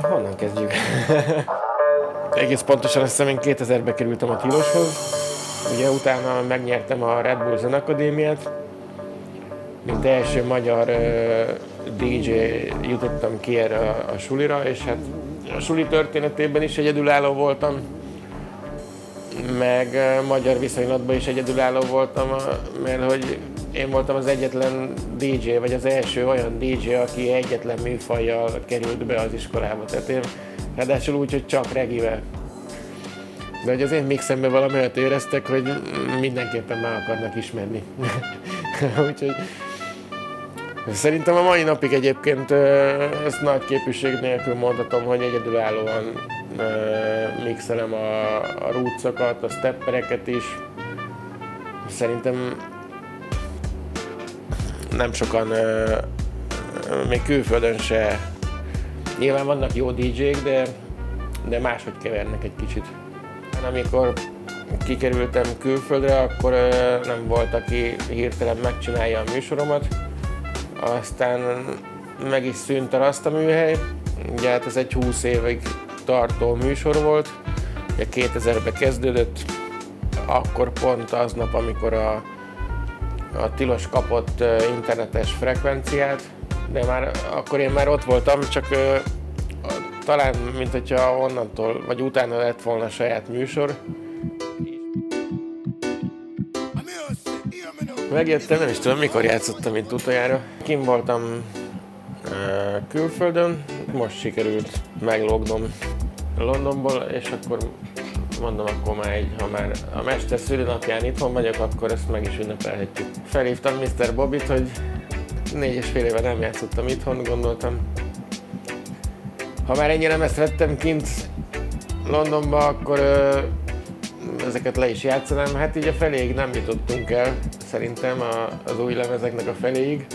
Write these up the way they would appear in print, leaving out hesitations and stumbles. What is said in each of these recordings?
Honnan kezdjük? Egész pontosan azt hiszem, én 2000-ben kerültem a Tiloshoz. Ugye utána megnyertem a Red Bull Zenakadémiát. Mint első magyar DJ jutottam ki erre a sulira, és hát a suli történetében is egyedülálló voltam, meg magyar viszonylatban is egyedülálló voltam, mert hogy én voltam az egyetlen DJ, vagy az első olyan DJ, aki egyetlen műfajjal került be az iskolába. Tehát én ráadásul úgy, hogy csak regivel. De hogy az én mixemben valami olyat éreztek, hogy mindenképpen meg akarnak ismerni. Úgyhogy szerintem a mai napig egyébként ezt nagy képűség nélkül mondhatom, hogy egyedülállóan mixelem a rootsokat, a steppereket is. Szerintem nem sokan, még külföldön se. Nyilván vannak jó DJ-k, de máshogy kevernek egy kicsit. Amikor kikerültem külföldre, akkor nem volt, aki hirtelen megcsinálja a műsoromat. Aztán meg is szűnt a Rasta műhely. Ugye hát ez egy 20 évig tartó műsor volt. Ugye 2000-ben kezdődött, akkor pont aznap, amikor a Tilos kapott internetes frekvenciát, de már akkor én már ott voltam, csak talán, mint hogyha onnantól, vagy utána lett volna saját műsor. Megjöttem, nem is tudom, mikor játszottam itt utoljára. Kim voltam külföldön, most sikerült meglógnom Londonból, és akkor mondom, akkor már ha már a mester szülinapján itthon vagyok, akkor ezt meg is ünnepelhetjük. Felhívtam Mr. Bobbyt, hogy 4,5 éve nem játszottam itthon, gondoltam. Ha már ennyire lemezt vettem kint Londonba, akkor ezeket le is játszanám. Hát így a feléig nem jutottunk el, szerintem az új lemezeknek a feléig.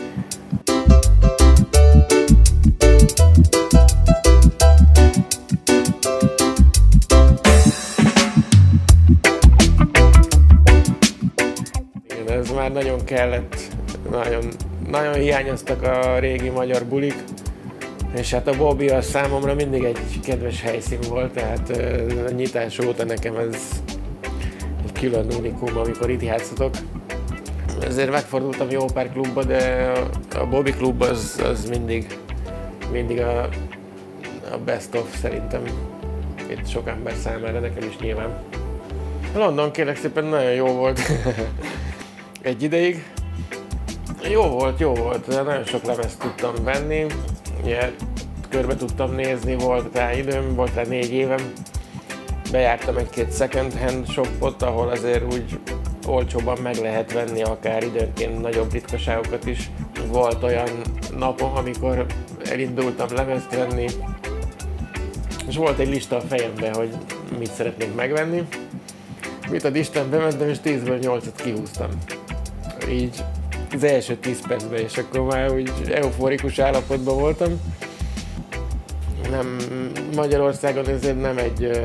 Igen, ez már nagyon kellett, nagyon hiányoztak a régi magyar bulik. És hát a Bobby az számomra mindig egy kedves helyszín volt, tehát a nyitás óta nekem ez egy külön unikum, amikor itt játszhatok. Ezért megfordultam jó pár klubba, de a Bobby klub az mindig a best of szerintem itt sok ember számára, nekem is nyilván. London kérlek szépen nagyon jó volt egy ideig. Jó volt, nagyon sok lemezt tudtam venni. Ugye, körbe tudtam nézni, volt rá időm, volt rá 4 évem. Bejártam egy-két second hand shopot, ahol azért úgy olcsóban meg lehet venni akár időnként nagyobb ritkaságokat is. Volt olyan napom, amikor elindultam lemezt venni, és volt egy lista a fejemben, hogy mit szeretnék megvenni. Mit ad Isten, bementem, és 10-ből 8-at kihúztam. Így az első 10 percben, és akkor már úgy euforikus állapotban voltam. Nem, Magyarországon ezért nem egy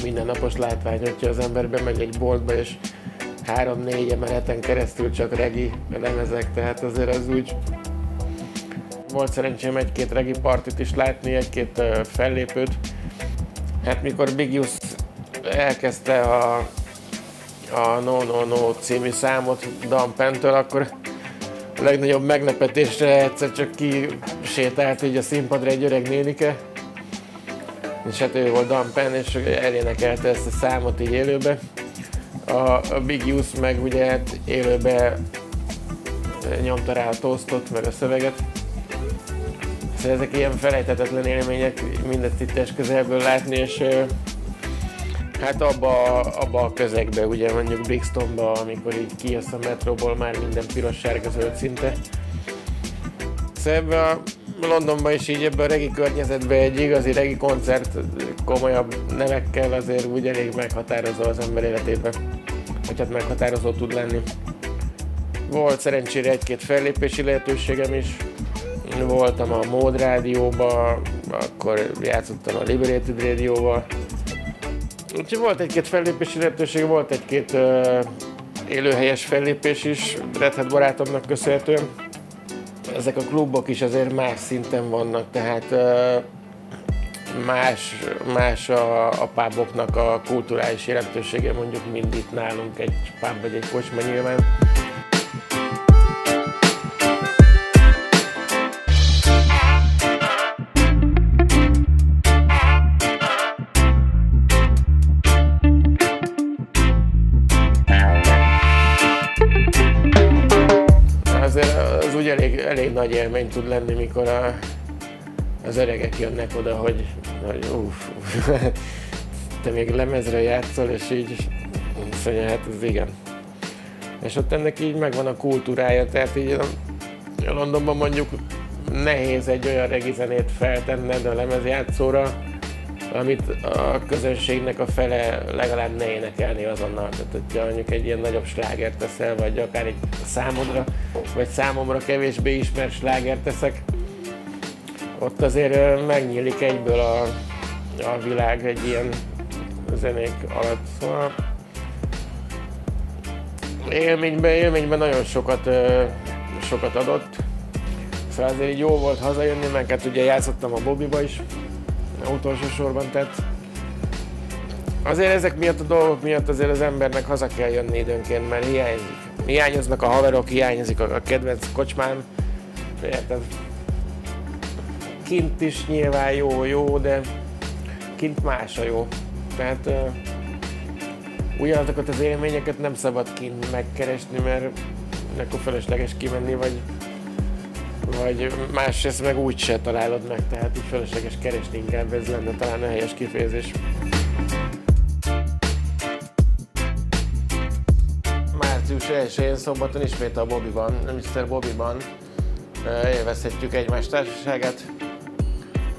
mindennapos látvány, hogyha az ember bemegy egy boltba, és 3-4 emeleten keresztül csak regi lemezek, tehát azért az úgy... Volt szerencsém egy-két regi partit is látni, egy-két fellépőt. Hát mikor Big Youth elkezdte a No No No című számot Dan Penn-től, akkor a legnagyobb meglepetésre egyszer csak kisétált így a színpadra egy öreg nénike. És hát ő volt Dan Penn, és elénekelte ezt a számot így élőbe. A Big Youth meg ugye hát élőbe nyomta rá a toastot, meg a szöveget. Szóval ezek ilyen felejthetetlen élmények, mindezt itt közelből látni, és hát abba a közegbe, ugye mondjuk Brixtonba, amikor így kijössz a metróból, már minden piros, sárga, zöld szinte. Szóval ebben a Londonban is így ebben a regi környezetben egy igazi regi koncert komolyabb nevekkel azért úgy elég meghatározó az ember életében. Vagy hát meghatározó tud lenni. Volt szerencsére egy-két fellépési lehetőségem is. Voltam a Mód rádióba, akkor játszottam a Liberated rádióval. Úgyhogy volt egy-két fellépési lehetőség, volt egy-két élőhelyes fellépés is Red Hat barátomnak köszönhetően. Ezek a klubok is azért más szinten vannak, tehát más a puboknak a kulturális jelentősége, mondjuk mind itt nálunk egy pub vagy egy kocsma nyilván. Azért az úgy elég nagy élmény tud lenni, mikor az öregek jönnek oda, hogy te még lemezre játszol, és így azt mondja, hát ez igen. És ott ennek így megvan a kultúrája, tehát így Londonban mondjuk nehéz egy olyan regizenét feltenned a lemezjátszóra, amit a közönségnek a fele legalább ne énekelni azonnal. Tehát, hogyha mondjuk egy ilyen nagyobb slágert teszel, vagy akár egy számodra, vagy számomra kevésbé ismert slágert teszek, ott azért megnyílik egyből a világ egy ilyen zenék alatt. Szóval élményben nagyon sokat adott. Szóval azért így jó volt hazajönni, meg hát ugye játszottam a Bobbyba is, utolsó sorban, tehát azért ezek miatt a dolgok miatt azért az embernek haza kell jönni időnként, mert hiányoznak a haverok, hiányozik a kedvenc kocsmám, érted? Kint is nyilván jó, de kint más a jó. Tehát ugyanazokat az élményeket nem szabad kint megkeresni, mert akkor felesleges kimenni, vagy másrészt meg úgy se találod meg, tehát így felesleges keresni, inkább ez lenne talán a helyes kifejezés. Március 1-én szombaton ismét a Bobbyban, Mr. Bobbyban élvezhetjük egymás társaságát.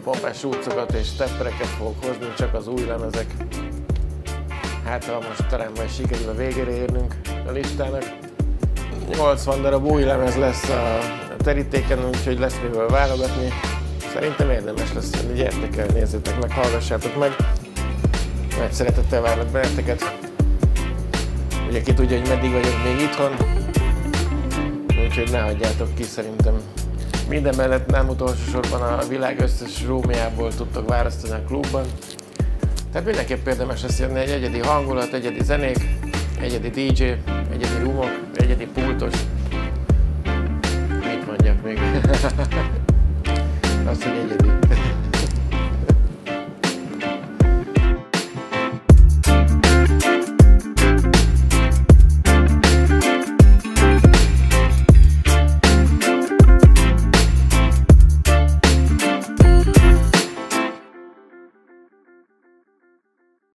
Pompás rúcokat és steppereket fogok hozni, csak az új lemezek. Hát ha most talán majd sikerül a végére érnünk a listának. 80 darab új lemez lesz a terítéken, úgyhogy lesz miből válogatni. Szerintem érdemes lesz jönni, gyertek el, nézzétek meg, hallgassátok meg. Nagy szeretettel várlak benneteket. Ugye ki tudja, hogy meddig vagyok még itthon, úgyhogy ne hagyjátok ki szerintem. Minden mellett nem utolsó sorban a világ összes rómiából tudtok választani a klubban. Tehát mindenképp érdemes lesz jönni, egy egyedi hangulat, egyedi zenék, egyedi DJ, egyedi roomok, egyedi pultos. Mit mondjak még? Azt, hogy egyedi.